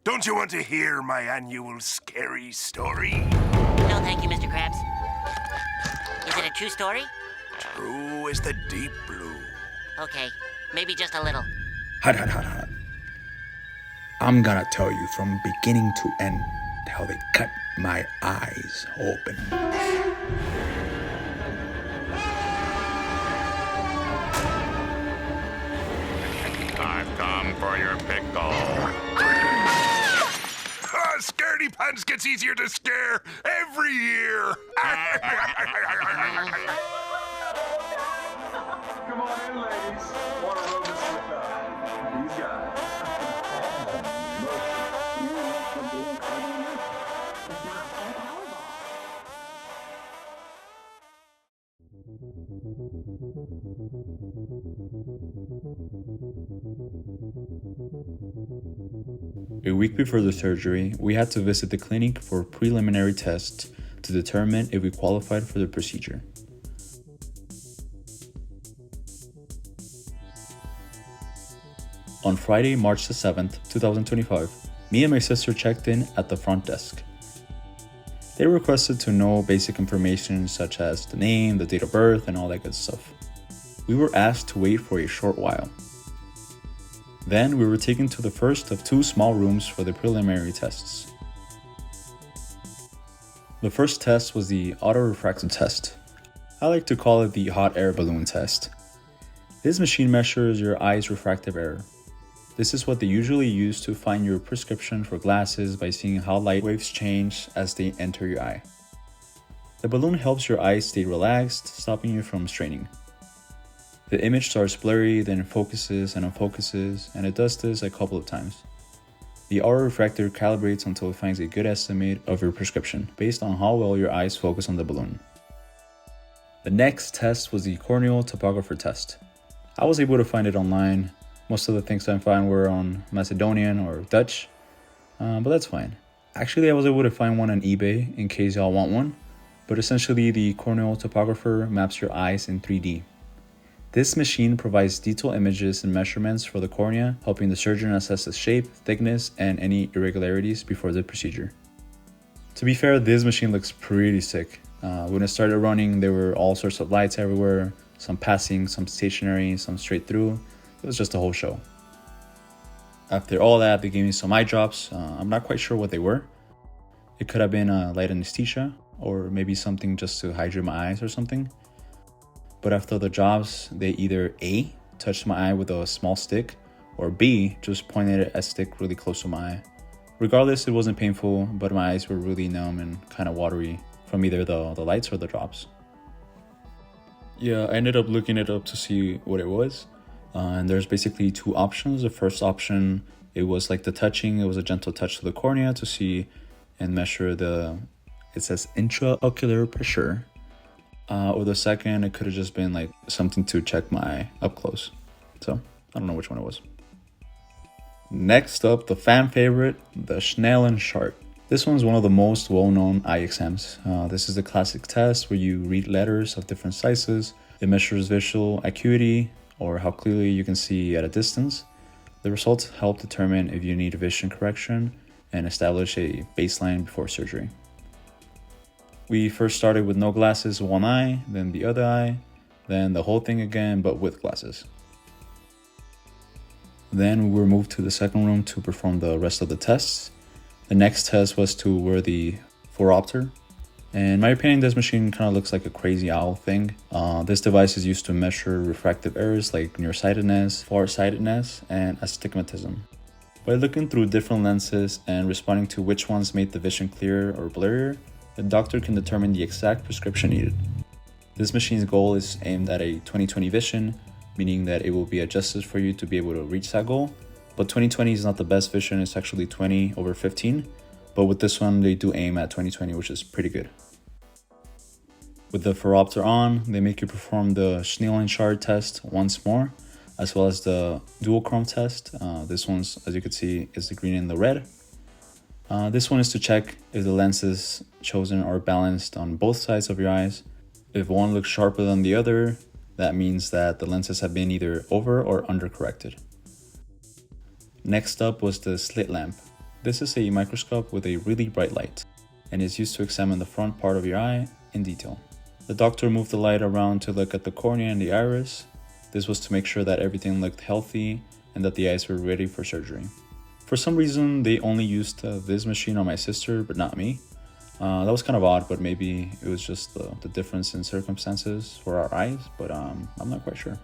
Don't you want to hear my annual scary story? No, thank you, Mr. Krabs. Is it a true story? True as the deep blue. Okay, maybe just a little. Hot. I'm gonna tell you from beginning to end how they cut my eyes open. I've come for your pickle. Scaredy Pants gets easier to scare every year. Come on in, ladies. Want to roll this with these guys? A week before the surgery, we had to visit the clinic for preliminary tests to determine if we qualified for the procedure. On Friday, March the 7th, 2025, me and my sister checked in at the front desk. They requested to know basic information such as the name, the date of birth, and all that good stuff. We were asked to wait for a short while. Then we were taken to the first of two small rooms for the preliminary tests. The first test was the autorefractive test. I like to call it the hot air balloon test. This machine measures your eye's refractive error. This is what they usually use to find your prescription for glasses by seeing how light waves change as they enter your eye. The balloon helps your eyes stay relaxed, stopping you from straining. The image starts blurry, then focuses and unfocuses, and it does this a couple of times. The autorefractor calibrates until it finds a good estimate of your prescription, based on how well your eyes focus on the balloon. The next test was the corneal topographer test. I was able to find it online. Most of the things I found were on Macedonian or Dutch, but that's fine. Actually, I was able to find one on eBay in case y'all want one, but essentially the corneal topographer maps your eyes in 3D. This machine provides detailed images and measurements for the cornea, helping the surgeon assess the shape, thickness, and any irregularities before the procedure. To be fair, this machine looks pretty sick. When it started running, there were all sorts of lights everywhere, some passing, some stationary, some straight through. It was just a whole show. After all that, they gave me some eye drops. I'm not quite sure what they were. It could have been a light anesthesia, or maybe something just to hydrate my eyes or something. But after the drops, they either A, touched my eye with a small stick, or B, just pointed a stick really close to my eye. Regardless, it wasn't painful, but my eyes were really numb and kind of watery from either the lights or the drops. Yeah, I ended up looking it up to see what it was. And there's basically two options. The first option, it was like the touching. It was a gentle touch to the cornea to see and measure it says intraocular pressure. Or the second, it could have just been like something to check my eye up close. So I don't know which one it was. Next up, the fan favorite, the Snellen chart. This one's one of the most well-known eye exams. This is the classic test where you read letters of different sizes. It measures visual acuity, or how clearly you can see at a distance. The results help determine if you need vision correction and establish a baseline before surgery. We first started with no glasses, one eye, then the other eye, then the whole thing again, but with glasses. Then we were moved to the second room to perform the rest of the tests. The next test was to wear the phoropter. In my opinion, this machine kind of looks like a crazy owl thing. This device is used to measure refractive errors like nearsightedness, farsightedness, and astigmatism. By looking through different lenses and responding to which ones made the vision clearer or blurrier, the doctor can determine the exact prescription needed. This machine's goal is aimed at a 20/20 vision, meaning that it will be adjusted for you to be able to reach that goal. But 20/20 is not the best vision, it's actually 20/15. But with this one, they do aim at 20/20, which is pretty good. With the phoropter on, they make you perform the Snellen chart test once more, as well as the duochrome test. This one's, as you can see, is the green and the red. This one is to check if the lenses chosen are balanced on both sides of your eyes. If one looks sharper than the other, that means that the lenses have been either over or under corrected. Next up was the slit lamp. This is a microscope with a really bright light and is used to examine the front part of your eye in detail. The doctor moved the light around to look at the cornea and the iris. This was to make sure that everything looked healthy and that the eyes were ready for surgery. For some reason, they only used this machine on my sister, but not me. That was kind of odd, but maybe it was just the difference in circumstances for our eyes, but I'm not quite sure.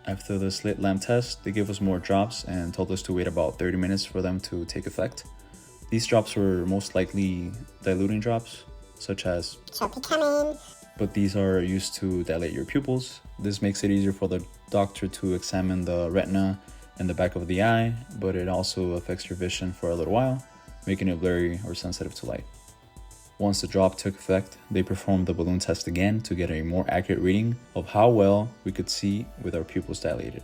After the slit lamp test, they gave us more drops and told us to wait about 30 minutes for them to take effect. These drops were most likely diluting drops, such as but these are used to dilate your pupils. This makes it easier for the doctor to examine the retina and the back of the eye, but it also affects your vision for a little while, making it blurry or sensitive to light. Once the drop took effect, they performed the balloon test again to get a more accurate reading of how well we could see with our pupils dilated.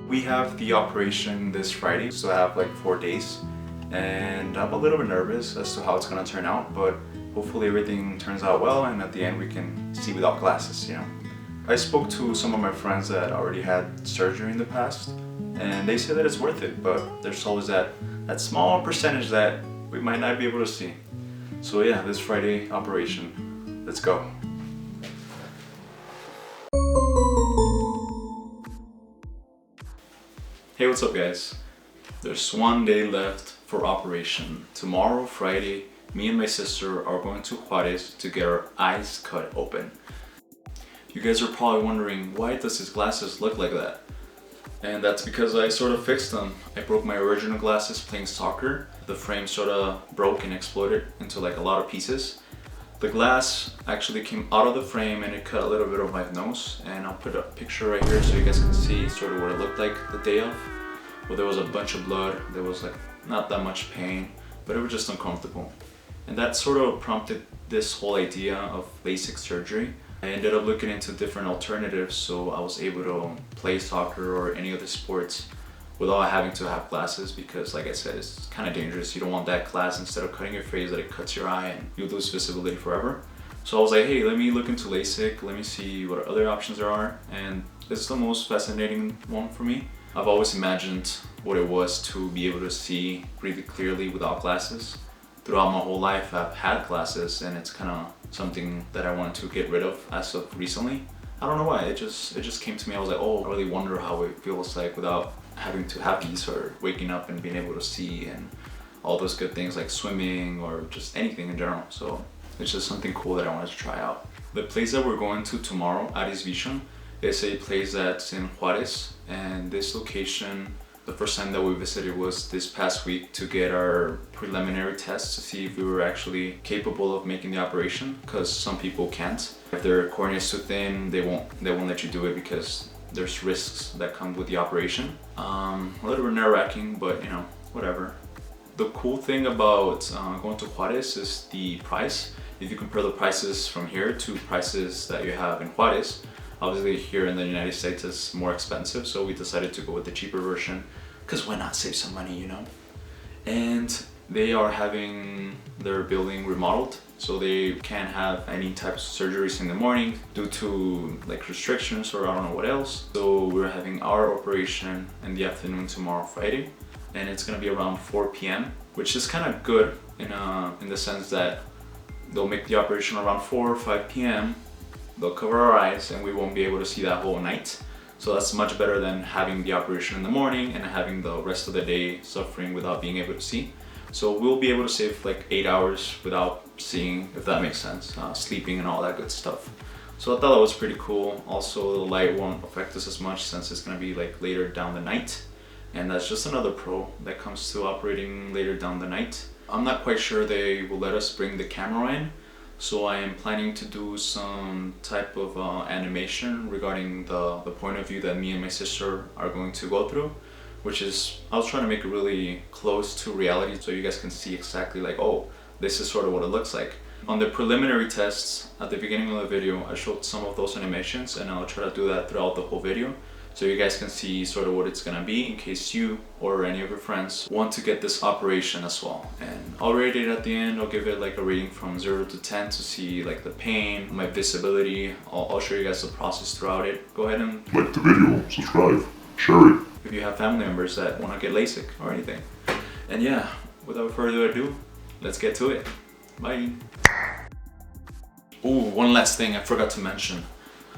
We have the operation this Friday, so I have like 4 days, and I'm a little bit nervous as to how it's gonna turn out, but hopefully everything turns out well, and at the end we can see without glasses, you know. I spoke to some of my friends that already had surgery in the past, and they say that it's worth it, but there's always that small percentage that we might not be able to see. So yeah, this Friday operation, let's go. Hey, what's up guys? There's 1 day left for operation. Tomorrow, Friday, me and my sister are going to Juarez to get our eyes cut open. You guys are probably wondering, why does his glasses look like that? And that's because I sort of fixed them. I broke my original glasses playing soccer. The frame sort of broke and exploded into like a lot of pieces. The glass actually came out of the frame and it cut a little bit of my nose. And I'll put a picture right here so you guys can see sort of what it looked like the day of. Well, there was a bunch of blood. There was like not that much pain, but it was just uncomfortable. And that sort of prompted this whole idea of LASIK surgery. I ended up looking into different alternatives, so I was able to play soccer or any other sports without having to have glasses, because like I said, it's kind of dangerous. You don't want that glass, instead of cutting your face, that it cuts your eye and you lose visibility forever. So I was like, hey, let me look into LASIK, let me see what other options there are, and this is the most fascinating one for me. I've always imagined what it was to be able to see really clearly without glasses. Throughout my whole life, I've had glasses, and it's kind of something that I wanted to get rid of as of recently. I don't know why, it just came to me. I was like, oh, I really wonder how it feels like without having to have these, or waking up and being able to see and all those good things like swimming or just anything in general. So it's just something cool that I wanted to try out. The place that we're going to tomorrow, Aris Vision, is a place that's in Juarez, and this location, the first time that we visited was this past week to get our preliminary tests to see if we were actually capable of making the operation, because some people can't. If their cornea is too thin, they won't let you do it because there's risks that come with the operation. A little bit nerve-wracking, but you know, whatever. The cool thing about going to Juarez is the price. If you compare the prices from here to prices that you have in Juarez, obviously here in the United States it's more expensive, so we decided to go with the cheaper version, because why not save some money, you know? And they are having their building remodeled, so they can't have any types of surgeries in the morning due to like restrictions or I don't know what else. So we're having our operation in the afternoon tomorrow, Friday, and it's gonna be around 4 p.m., which is kind of good in the sense that they'll make the operation around 4 or 5 p.m. They'll cover our eyes and we won't be able to see that whole night. So that's much better than having the operation in the morning and having the rest of the day suffering without being able to see. So we'll be able to save like 8 hours without seeing, if that makes sense, sleeping and all that good stuff. So I thought that was pretty cool. Also, the light won't affect us as much since it's gonna be like later down the night. And that's just another pro that comes to operating later down the night. I'm not quite sure they will let us bring the camera in. So I am planning to do some type of animation regarding the point of view that me and my sister are going to go through, which is, I was trying to make it really close to reality so you guys can see exactly like, oh, this is sort of what it looks like. On the preliminary tests at the beginning of the video, I showed some of those animations, and I'll try to do that throughout the whole video so you guys can see sort of what it's gonna be in case you or any of your friends want to get this operation as well. And I'll rate it at the end. I'll give it like a rating from 0 to 10 to see like the pain, my visibility. I'll show you guys the process throughout it. Go ahead and Like the video, subscribe, share it. if you have family members that want to get LASIK or anything. And yeah, without further ado, let's get to it. Bye. Ooh, one last thing I forgot to mention.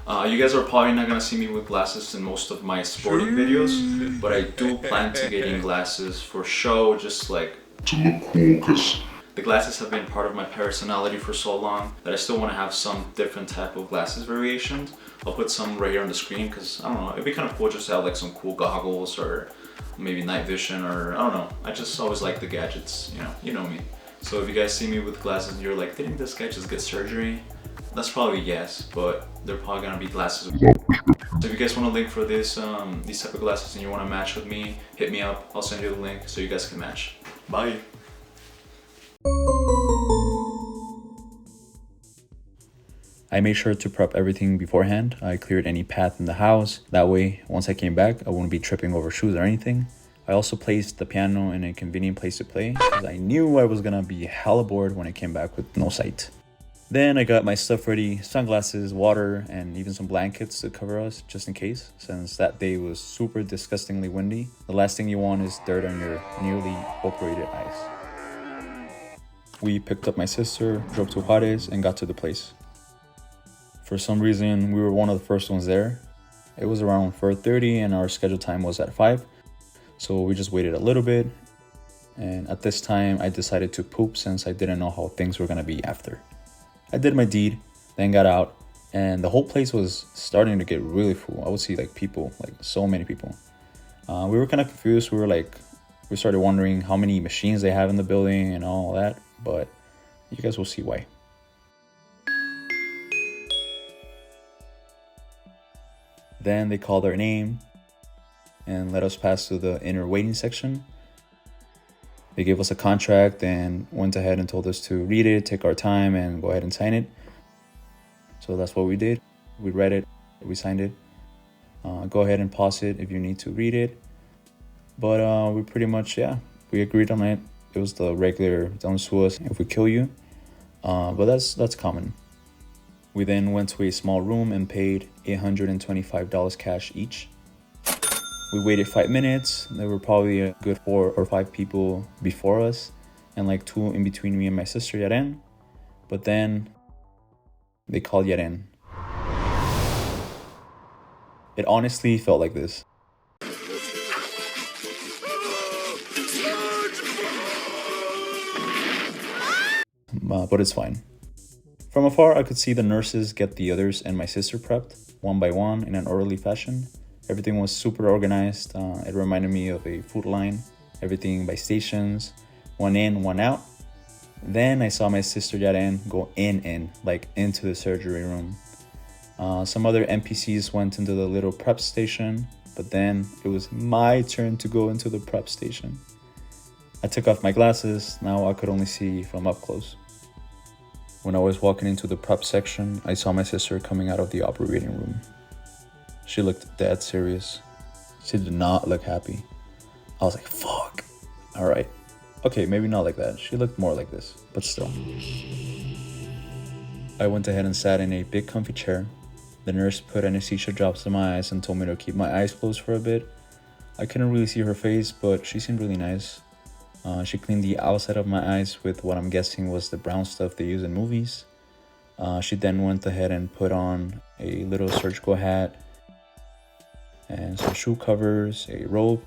You guys are probably not gonna see me with glasses in most of my sporting videos, but I do plan to getting glasses for show, just like To look cool, cause the glasses have been part of my personality for so long that I still want to have some different type of glasses variations. I'll put some right here on the screen because I don't know, it'd be kind of cool just to have like some cool goggles or maybe night vision, or I don't know. I just always like the gadgets, you know me. So if you guys see me with glasses and you're like, didn't this guy just get surgery? That's probably yes, but they're probably gonna be glasses. So if you guys want a link for this, these type of glasses and you want to match with me, hit me up. I'll send you the link so you guys can match. Bye. I made sure to prep everything beforehand. I cleared any path in the house. That way, once I came back, I wouldn't be tripping over shoes or anything. I also placed the piano in a convenient place to play because I knew I was gonna be hella bored when I came back with no sight. Then I got my stuff ready, sunglasses, water, and even some blankets to cover us just in case, since that day was super disgustingly windy. The last thing you want is dirt on your newly operated eyes. We picked up my sister, drove to Juarez, and got to the place. For some reason, we were one of the first ones there. It was around 4:30 and our scheduled time was at 5. So we just waited a little bit. And at this time, I decided to poop since I didn't know how things were gonna be after. I did my deed, then got out, and the whole place was starting to get really full. I would see like people, like so many people. We were kind of confused. We started wondering how many machines they have in the building and all that, but you guys will see why. Then they called our name and let us pass to the inner waiting section. They gave us a contract and went ahead and told us to read it, take our time, and go ahead and sign it. So that's what we did. We read it, we signed it. Go ahead and pause it if you need to read it. But we pretty much, we agreed on it. It was the regular, don't sue us if we kill you. But that's common. We then went to a small room and paid $825 cash each. We waited 5 minutes. There were probably a good 4 or 5 people before us and like 2 in between me and my sister Yaren. But then they called Yaren. It honestly felt like this. But it's fine. From afar, I could see the nurses get the others and my sister prepped, one by one, in an orderly fashion. Everything was super organized. It reminded me of a food line. Everything by stations, one in, one out. Then I saw my sister Yaren go like into the surgery room. Some other NPCs went into the little prep station, but then it was my turn to go into the prep station. I took off my glasses. Now I could only see from up close. When I was walking into the prep section, I saw my sister coming out of the operating room. She looked dead serious. She did not look happy. I was like, fuck. All right. Okay, maybe not like that. She looked more like this, but still. I went ahead and sat in a big comfy chair. The nurse put anesthesia drops in my eyes and told me to keep my eyes closed for a bit. I couldn't really see her face, but she seemed really nice. She cleaned the outside of my eyes with what I'm guessing was the brown stuff they use in movies. She then went ahead and put on a little surgical hat and some shoe covers, a robe,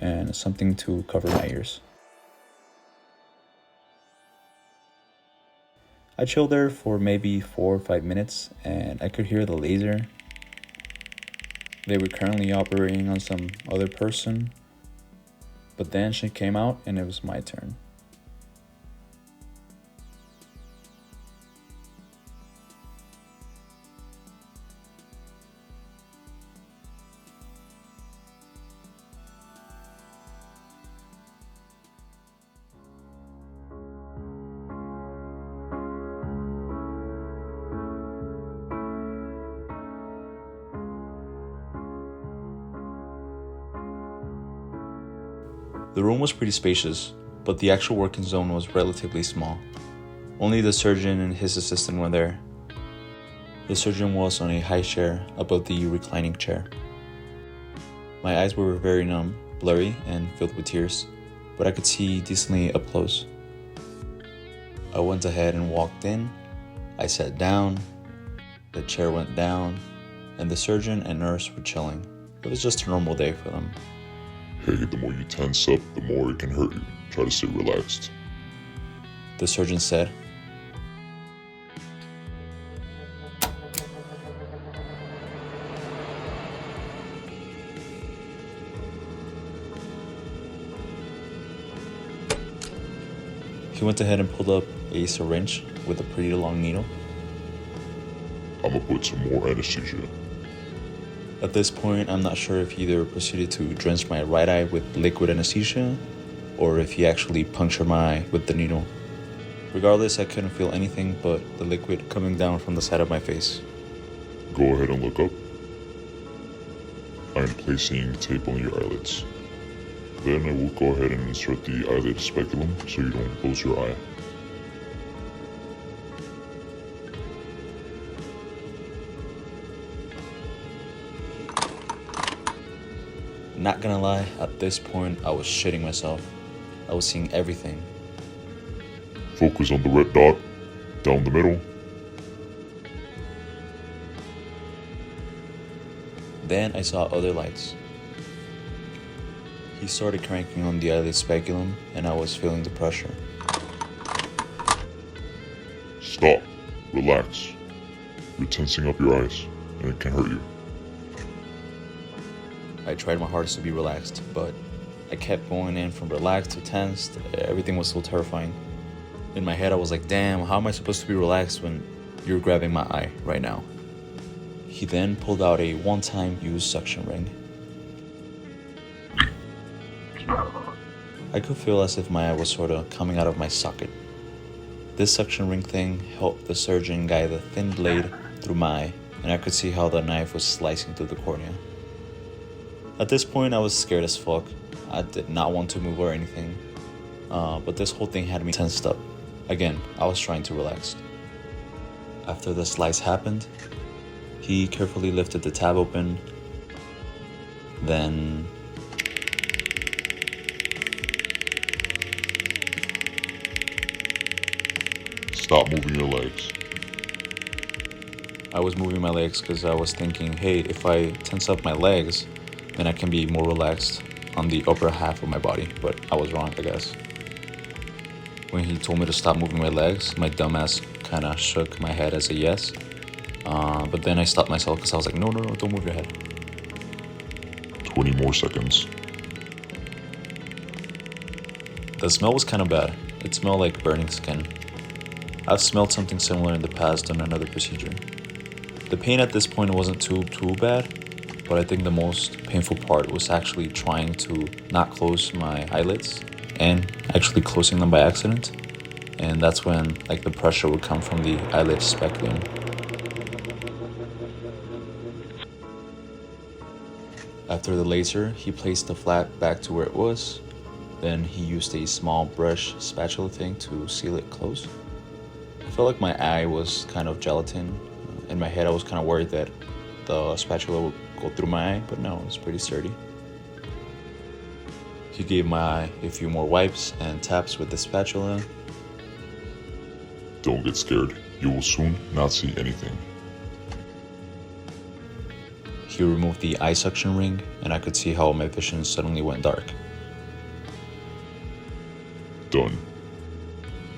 and something to cover my ears. I chilled there for maybe 4 or 5 minutes and I could hear the laser. They were currently operating on some other person. But then she came out and it was my turn. The room was pretty spacious, but the actual working zone was relatively small. Only the surgeon and his assistant were there. The surgeon was on a high chair above the reclining chair. My eyes were very numb, blurry, and filled with tears, but I could see decently up close. I went ahead and walked in. I sat down, the chair went down, and the surgeon and nurse were chilling. It was just a normal day for them. Hey, the more you tense up, the more it can hurt you. Try to stay relaxed. The surgeon said. He went ahead and pulled up a syringe with a pretty long needle. I'm gonna put some more anesthesia. At this point, I'm not sure if he either proceeded to drench my right eye with liquid anesthesia or if he actually punctured my eye with the needle. Regardless, I couldn't feel anything but the liquid coming down from the side of my face. Go ahead and look up. I am placing tape on your eyelids. Then I will go ahead and insert the eyelid speculum so you don't close your eye. Not gonna lie, at this point, I was shitting myself. I was seeing everything. Focus on the red dot, down the middle. Then I saw other lights. He started cranking on the eyelid speculum, and I was feeling the pressure. Stop. Relax. You're tensing up your eyes, and it can hurt you. I tried my hardest to be relaxed, but I kept going in from relaxed to tensed. Everything was so terrifying. In my head, I was like, damn, how am I supposed to be relaxed when you're grabbing my eye right now? He then pulled out a one-time use suction ring. I could feel as if my eye was sort of coming out of my socket. This suction ring thing helped the surgeon guide the thin blade through my eye, and I could see how the knife was slicing through the cornea. At this point, I was scared as fuck. I did not want to move or anything, but this whole thing had me tensed up. Again, I was trying to relax. After the slice happened, he carefully lifted the tab open, then Stop moving your legs. I was moving my legs because I was thinking, hey, if I tense up my legs, then I can be more relaxed on the upper half of my body, but I was wrong, I guess. When he told me to stop moving my legs, my dumbass kind of shook my head as a yes, but then I stopped myself because I was like, no, don't move your head. 20 more seconds. The smell was kind of bad. It smelled like burning skin. I've smelled something similar in the past on another procedure. The pain at this point wasn't too bad, but I think the most painful part was actually trying to not close my eyelids and actually closing them by accident. And that's when like the pressure would come from the eyelid speculum. After the laser, he placed the flap back to where it was. Then he used a small brush spatula thing to seal it close. I felt like my eye was kind of gelatin. In my head, I was kind of worried that the spatula would go through my eye, but no, it's pretty sturdy. He gave my eye a few more wipes and taps with the spatula. Don't get scared. You will soon not see anything. He removed the eye suction ring, and I could see how my vision suddenly went dark. Done.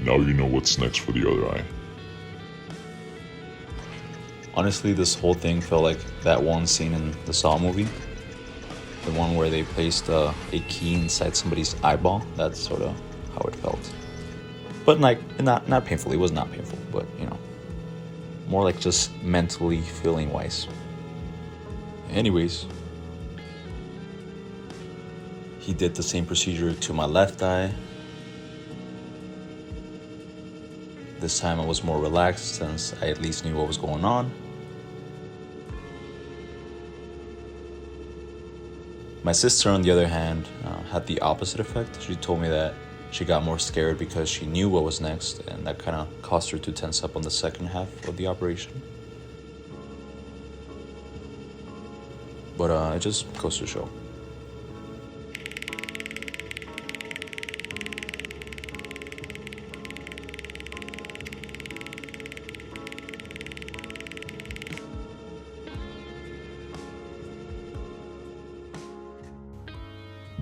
Now you know what's next for the other eye. Honestly, this whole thing felt like that one scene in the Saw movie. The one where they placed a key inside somebody's eyeball. That's sort of how it felt. But like, not painful. It was not painful, but you know, more like just mentally feeling wise. Anyways, he did the same procedure to my left eye. This time I was more relaxed since I at least knew what was going on. My sister, on the other hand, had the opposite effect. She told me that she got more scared because she knew what was next, and that kind of caused her to tense up on the second half of the operation. But it just goes to show.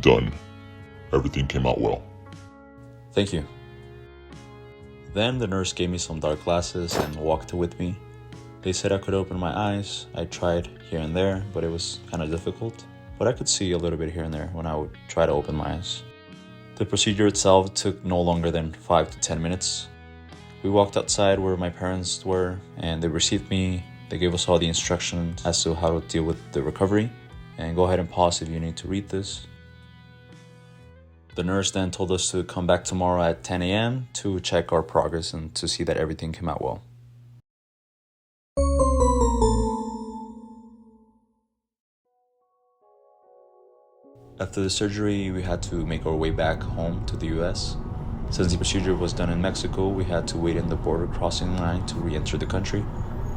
Done. Everything came out well. Thank you. Then the nurse gave me some dark glasses and walked with me. They said I could open my eyes. I tried here and there, but it was kind of difficult. But I could see a little bit here and there when I would try to open my eyes. The procedure itself took no longer than 5 to 10 minutes. We walked outside where my parents were, and they received me. They gave us all the instructions as to how to deal with the recovery. And go ahead and pause if you need to read this. The nurse then told us to come back tomorrow at 10 a.m. to check our progress and to see that everything came out well. After the surgery, we had to make our way back home to the US. Since the procedure was done in Mexico, we had to wait in the border crossing line to re-enter the country.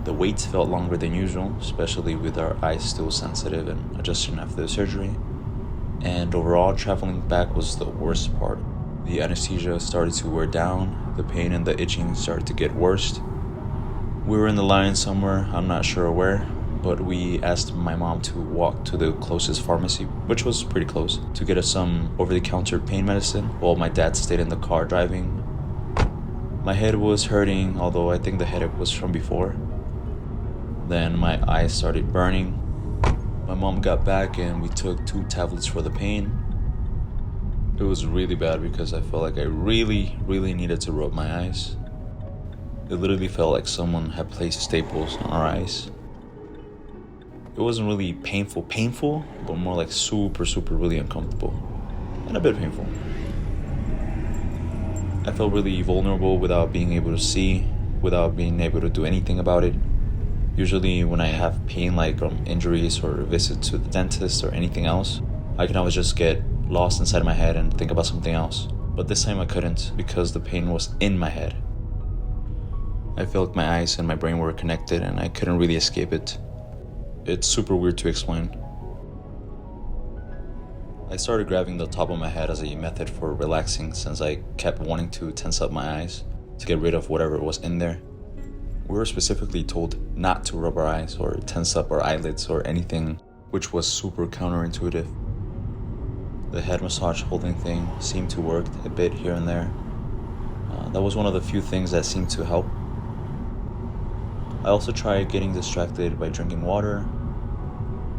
The wait felt longer than usual, especially with our eyes still sensitive and adjusting after the surgery. And overall, traveling back was the worst part. The anesthesia started to wear down, the pain and the itching started to get worse. We were in the line somewhere, I'm not sure where, but we asked my mom to walk to the closest pharmacy, which was pretty close, to get us some over-the-counter pain medicine, while my dad stayed in the car driving. My head was hurting, although I think the headache was from before. Then my eyes started burning. My mom got back and we took 2 tablets for the pain. It was really bad because I felt like I really needed to rub my eyes. It literally felt like someone had placed staples on our eyes. It wasn't really painful, but more like super really uncomfortable. And a bit painful. I felt really vulnerable without being able to see, without being able to do anything about it. Usually when I have pain like injuries or a visit to the dentist or anything else, I can always just get lost inside my head and think about something else. But this time I couldn't because the pain was in my head. I felt like my eyes and my brain were connected and I couldn't really escape it. It's super weird to explain. I started grabbing the top of my head as a method for relaxing since I kept wanting to tense up my eyes to get rid of whatever was in there. We were specifically told not to rub our eyes or tense up our eyelids or anything, which was super counterintuitive. The head massage holding thing seemed to work a bit here and there. That was one of the few things that seemed to help. I also tried getting distracted by drinking water.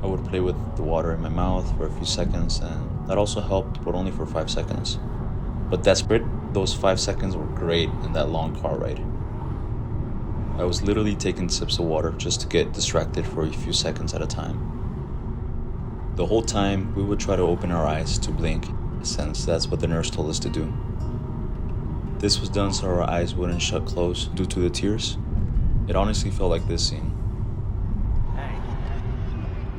I would play with the water in my mouth for a few seconds, and that also helped, but only for 5 seconds. But desperate, those 5 seconds were great in that long car ride. I was literally taking sips of water just to get distracted for a few seconds at a time. The whole time, we would try to open our eyes to blink, since that's what the nurse told us to do. This was done so our eyes wouldn't shut closed due to the tears. It honestly felt like this scene.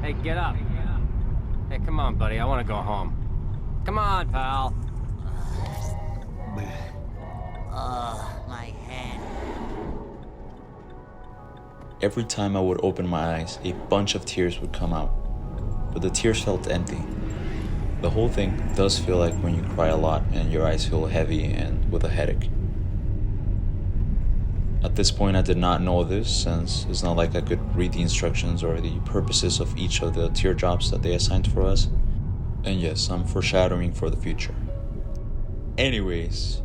Hey, get up. Hey, come on, buddy. I want to go home. Come on, pal. My head. Every time I would open my eyes, a bunch of tears would come out, but the tears felt empty. The whole thing does feel like when you cry a lot and your eyes feel heavy and with a headache. At this point, I did not know this, since it's not like I could read the instructions or the purposes of each of the teardrops that they assigned for us. And yes, I'm foreshadowing for the future. Anyways,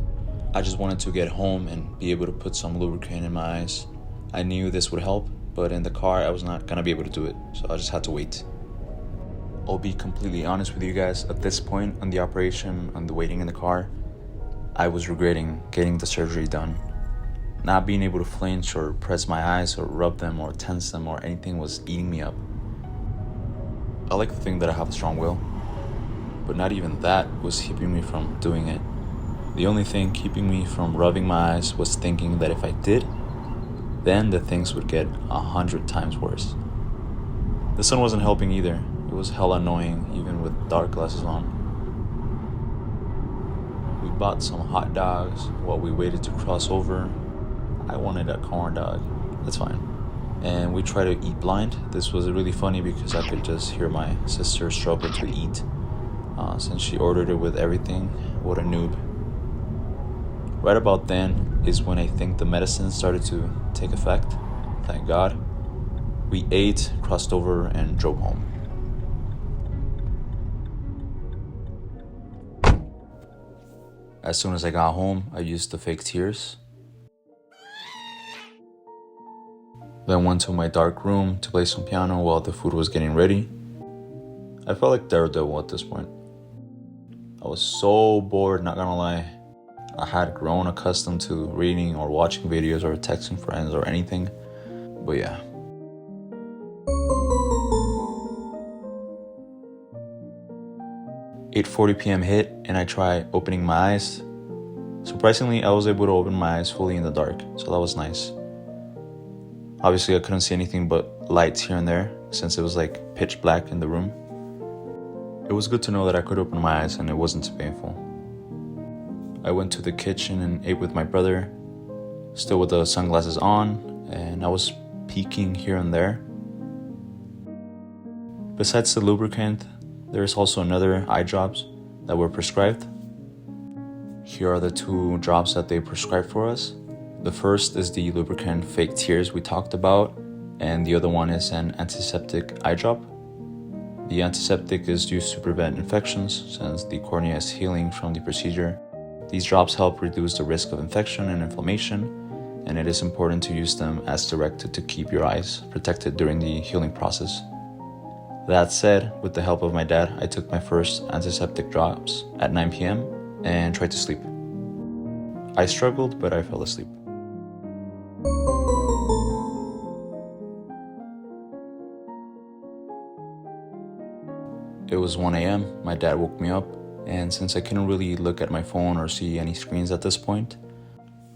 I just wanted to get home and be able to put some lubricant in my eyes. I knew this would help, but in the car I was not gonna be able to do it, so I just had to wait. I'll be completely honest with you guys, at this point on the operation, on the waiting in the car, I was regretting getting the surgery done. Not being able to flinch or press my eyes or rub them or tense them or anything was eating me up. I like to think that I have a strong will, but not even that was keeping me from doing it. The only thing keeping me from rubbing my eyes was thinking that if I did, then the things would get 100 times worse. The sun wasn't helping either. It It was hella annoying even with dark glasses on. We bought some hot dogs while we waited to cross over. I wanted a corn dog. That's fine. And we tried to eat blind. This was really funny because I could just hear my sister struggle to eat since she ordered it with everything. What a noob. Right about then is when I think the medicine started to take effect. Thank God. We ate, crossed over, and drove home. As soon as I got home, I used the fake tears. Then went to my dark room to play some piano while the food was getting ready. I felt like Daredevil at this point. I was so bored, not gonna lie. I had grown accustomed to reading or watching videos or texting friends or anything. But yeah. "8:40 p.m. hit and I tried opening my eyes. Surprisingly, I was able to open my eyes fully in the dark, so that was nice. Obviously, I couldn't see anything but lights here and there since it was like pitch black in the room. It was good to know that I could open my eyes and it wasn't too painful. I went to the kitchen and ate with my brother, still with the sunglasses on, and I was peeking here and there. Besides the lubricant, there is also another eye drops that were prescribed. Here are the 2 drops that they prescribed for us. The first is the lubricant fake tears we talked about, and the other one is an antiseptic eye drop. The antiseptic is used to prevent infections since the cornea is healing from the procedure. These drops help reduce the risk of infection and inflammation, and it is important to use them as directed to keep your eyes protected during the healing process. That said, with the help of my dad, I took my first antiseptic drops at 9 p.m. and tried to sleep. I struggled, but I fell asleep. It was 1 a.m. My dad woke me up, and since I couldn't really look at my phone or see any screens at this point,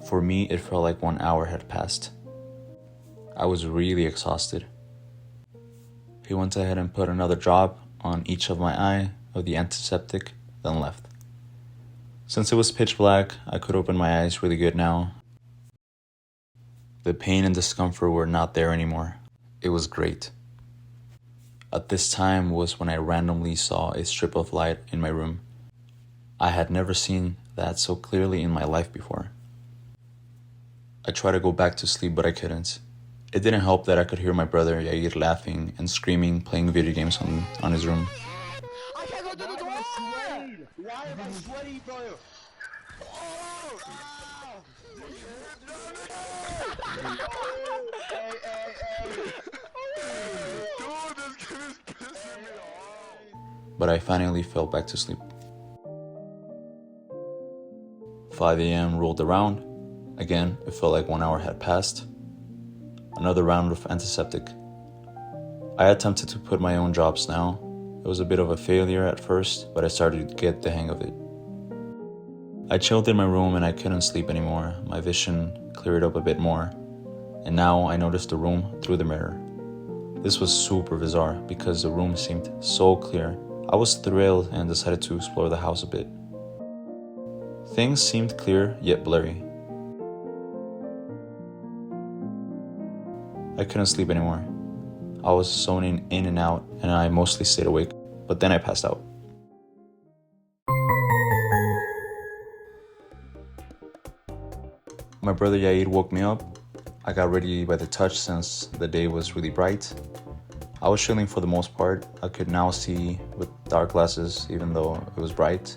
for me it felt like 1 hour had passed. I was really exhausted. He went ahead and put another drop on each of my eye of the antiseptic, then left. Since it was pitch black, I could open my eyes really good now. The pain and discomfort were not there anymore. It was great. At this time was when I randomly saw a strip of light in my room. I had never seen that so clearly in my life before. I tried to go back to sleep, but I couldn't. It didn't help that I could hear my brother Yair laughing and screaming, playing video games on his room. I can't go through the door! Why am I sweaty, bro? But I finally fell back to sleep. 5 a.m. rolled around. Again, it felt like 1 hour had passed. Another round of antiseptic. I attempted to put my own drops now. It was a bit of a failure at first, but I started to get the hang of it. I chilled in my room and I couldn't sleep anymore. My vision cleared up a bit more, and now I noticed the room through the mirror. This was super bizarre because the room seemed so clear. I was thrilled and decided to explore the house a bit. Things seemed clear yet blurry. I couldn't sleep anymore. I was zoning in and out, and I mostly stayed awake, but then I passed out. My brother Yair woke me up. I got ready by the touch since the day was really bright. I was chilling for the most part. I could now see with dark glasses even though it was bright.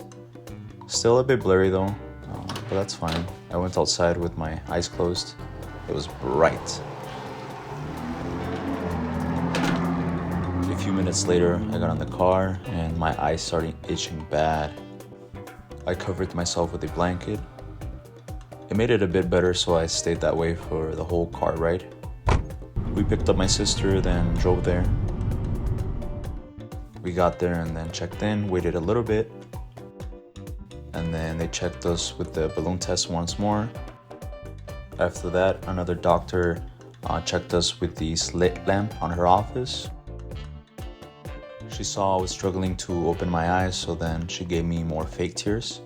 Still a bit blurry though, but that's fine. I went outside with my eyes closed. It was bright. A few minutes later, I got in the car and my eyes started itching bad. I covered myself with a blanket. It made it a bit better, so I stayed that way for the whole car ride. We picked up my sister, then drove there. We got there and then checked in, waited a little bit, and then they checked us with the balloon test once more. After that, another doctor checked us with the slit lamp on her office. She saw I was struggling to open my eyes, so then she gave me more fake tears.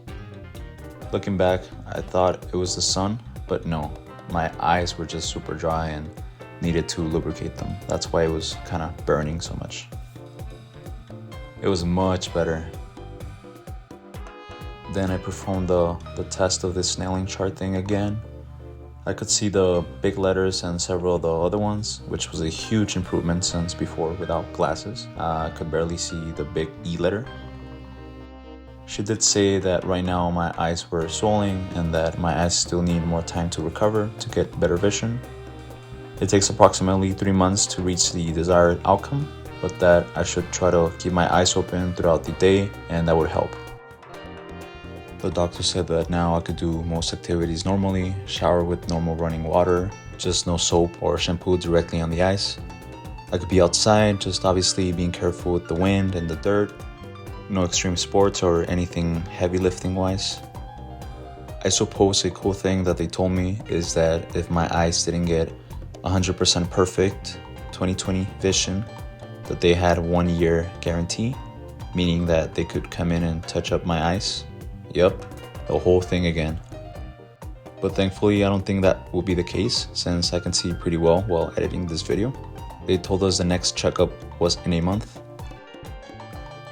Looking back, I thought it was the sun, but no, my eyes were just super dry and needed to lubricate them. That's why it was kind of burning so much. It was much better. Then I performed the test of this snailing chart thing again. I could see the big letters and several of the other ones, which was a huge improvement since before without glasses. I could barely see the big E letter. She did say that right now my eyes were swollen and that my eyes still need more time to recover to get better vision. It takes approximately 3 months to reach the desired outcome, but that I should try to keep my eyes open throughout the day and that would help. The doctor said that now I could do most activities normally, shower with normal running water, just no soap or shampoo directly on the ice. I could be outside, just obviously being careful with the wind and the dirt. No extreme sports or anything heavy lifting wise. I suppose a cool thing that they told me is that if my eyes didn't get 100% perfect 20/20 vision, that they had 1 year guarantee, meaning that they could come in and touch up my eyes. Yup, the whole thing again. But thankfully I don't think that will be the case since I can see pretty well while editing this video. They told us the next checkup was in a month.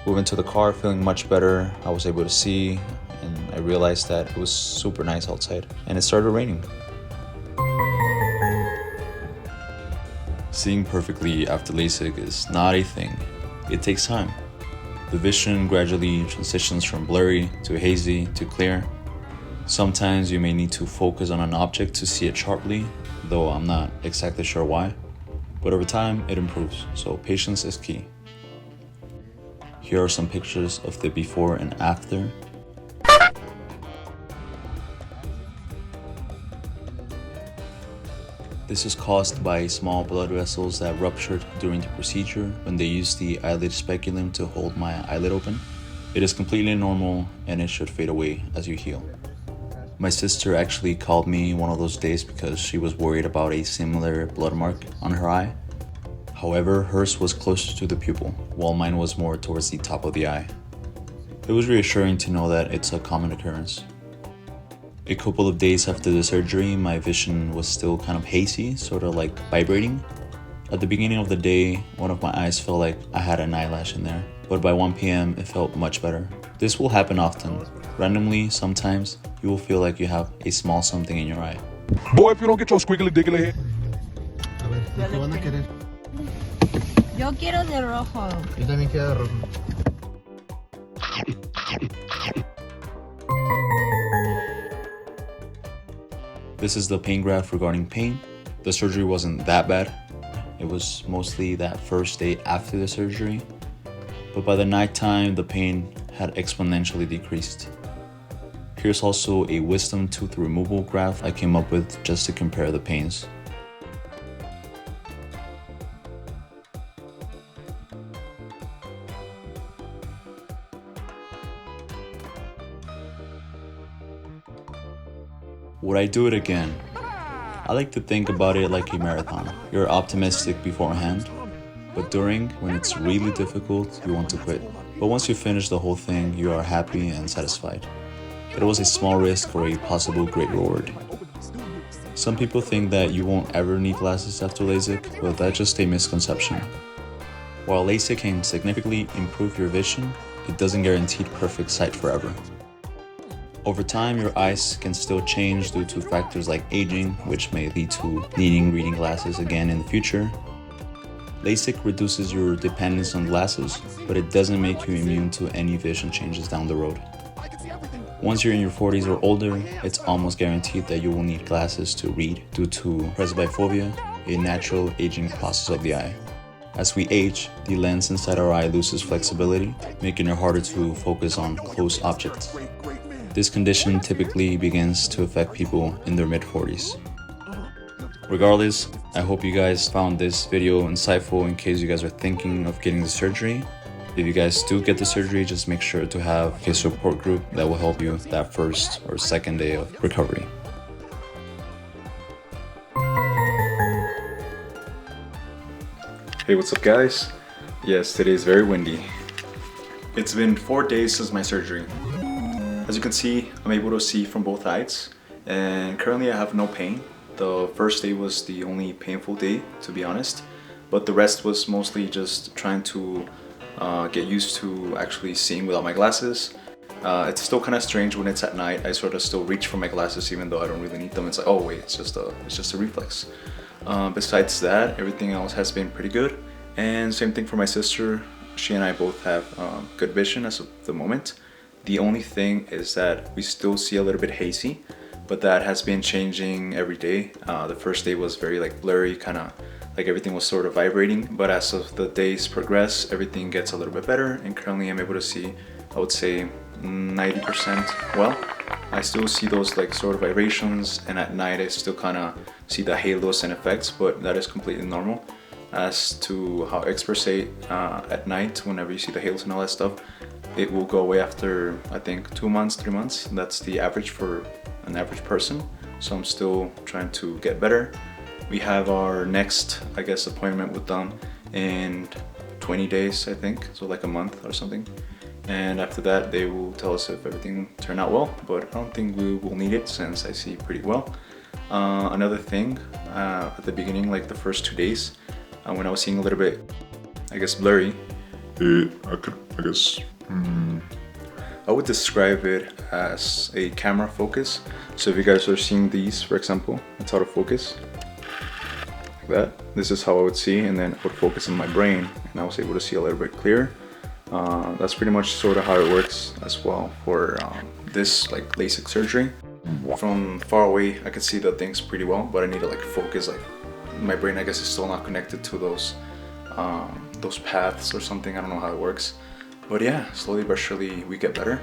Moving to the car feeling much better, I was able to see and I realized that it was super nice outside and it started raining. Seeing perfectly after LASIK is not a thing. It takes time. The vision gradually transitions from blurry to hazy to clear. Sometimes you may need to focus on an object to see it sharply, though I'm not exactly sure why. But over time, it improves, so patience is key. Here are some pictures of the before and after. This is caused by small blood vessels that ruptured during the procedure when they used the eyelid speculum to hold my eyelid open. It is completely normal and it should fade away as you heal. My sister actually called me one of those days because she was worried about a similar blood mark on her eye. However, hers was closer to the pupil, while mine was more towards the top of the eye. It was reassuring to know that it's a common occurrence. A couple of days after the surgery, my vision was still kind of hazy, sort of like vibrating. At the beginning of the day, one of my eyes felt like I had an eyelash in there, but by 1 p.m. it felt much better. This will happen often. Randomly, sometimes, you will feel like you have a small something in your eye. Boy, if you don't get your squiggly diggly head. A ver, ¿qué van a querer? Yo quiero de rojo. Yo también quiero de rojo. This is the pain graph regarding pain. The surgery wasn't that bad. It was mostly that first day after the surgery. But by the nighttime, the pain had exponentially decreased. Here's also a wisdom tooth removal graph I came up with just to compare the pains. Would I do it again? I like to think about it like a marathon. You're optimistic beforehand, but during, when it's really difficult, you want to quit. But once you finish the whole thing, you are happy and satisfied. It was a small risk for a possible great reward. Some people think that you won't ever need glasses after LASIK, but that's just a misconception. While LASIK can significantly improve your vision, it doesn't guarantee perfect sight forever. Over time, your eyes can still change due to factors like aging, which may lead to needing reading glasses again in the future. LASIK reduces your dependence on glasses, but it doesn't make you immune to any vision changes down the road. Once you're in your 40s or older, it's almost guaranteed that you will need glasses to read due to presbyphobia, a natural aging process of the eye. As we age, the lens inside our eye loses flexibility, making it harder to focus on close objects. This condition typically begins to affect people in their mid-40s. Regardless, I hope you guys found this video insightful in case you guys are thinking of getting the surgery. If you guys do get the surgery, just make sure to have a support group that will help you that first or second day of recovery. Hey, what's up guys? Yes, today is very windy. It's been 4 days since my surgery. As you can see, I'm able to see from both eyes, and currently I have no pain. The first day was the only painful day, to be honest, but the rest was mostly just trying to get used to actually seeing without my glasses. It's still kind of strange when it's at night. I sort of still reach for my glasses even though I don't really need them. It's like, oh wait, it's just a reflex. Besides that, everything else has been pretty good. And same thing for my sister. She and I both have good vision as of the moment. The only thing is that we still see a little bit hazy, but that has been changing every day. The first day was very like blurry, kind of like everything was sort of vibrating, but as of the days progress, everything gets a little bit better, and currently I'm able to see, I would say 90% well. I still see those like sort of vibrations, and at night I still kind of see the halos and effects, but that is completely normal. As to how experts say, at night, whenever you see the halos and all that stuff, it will go away after, I think, 2 months, 3 months. That's the average for an average person. So I'm still trying to get better. We have our next, I guess, appointment with them in 20 days, I think. So like a month or something. And after that, they will tell us if everything turned out well, but I don't think we will need it since I see pretty well. Another thing, at the beginning, like the first 2 days, when I was seeing a little bit, I guess, blurry, I would describe it as a camera focus. So if you guys are seeing these, for example, it's out of focus, like that. This is how I would see, and then I would focus on my brain, and I was able to see a little bit clearer. That's pretty much sort of how it works as well for this like LASIK surgery. From far away, I could see the things pretty well, but I need to like focus, like my brain, I guess, is still not connected to those paths or something. I don't know how it works, but yeah, slowly but surely we get better.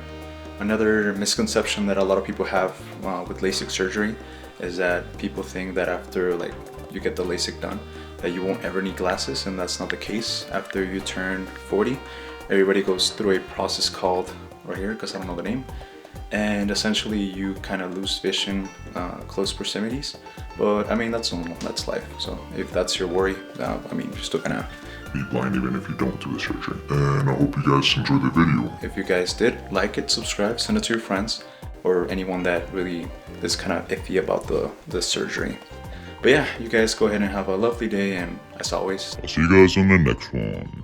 Another misconception that a lot of people have with LASIK surgery is that people think that after like you get the LASIK done that you won't ever need glasses, and that's not the case. After you turn 40, everybody goes through a process called, right here, because I don't know the name, and essentially you kind of lose vision close proximities. But I mean, that's normal, that's life. So if that's your worry, I mean, you're still gonna be blind even if you don't do the surgery. And I hope you guys enjoyed the video. If you guys did, like it, subscribe, send it to your friends, or anyone that really is kind of iffy about the surgery. But yeah, you guys go ahead and have a lovely day, and as always, I'll see you guys on the next one.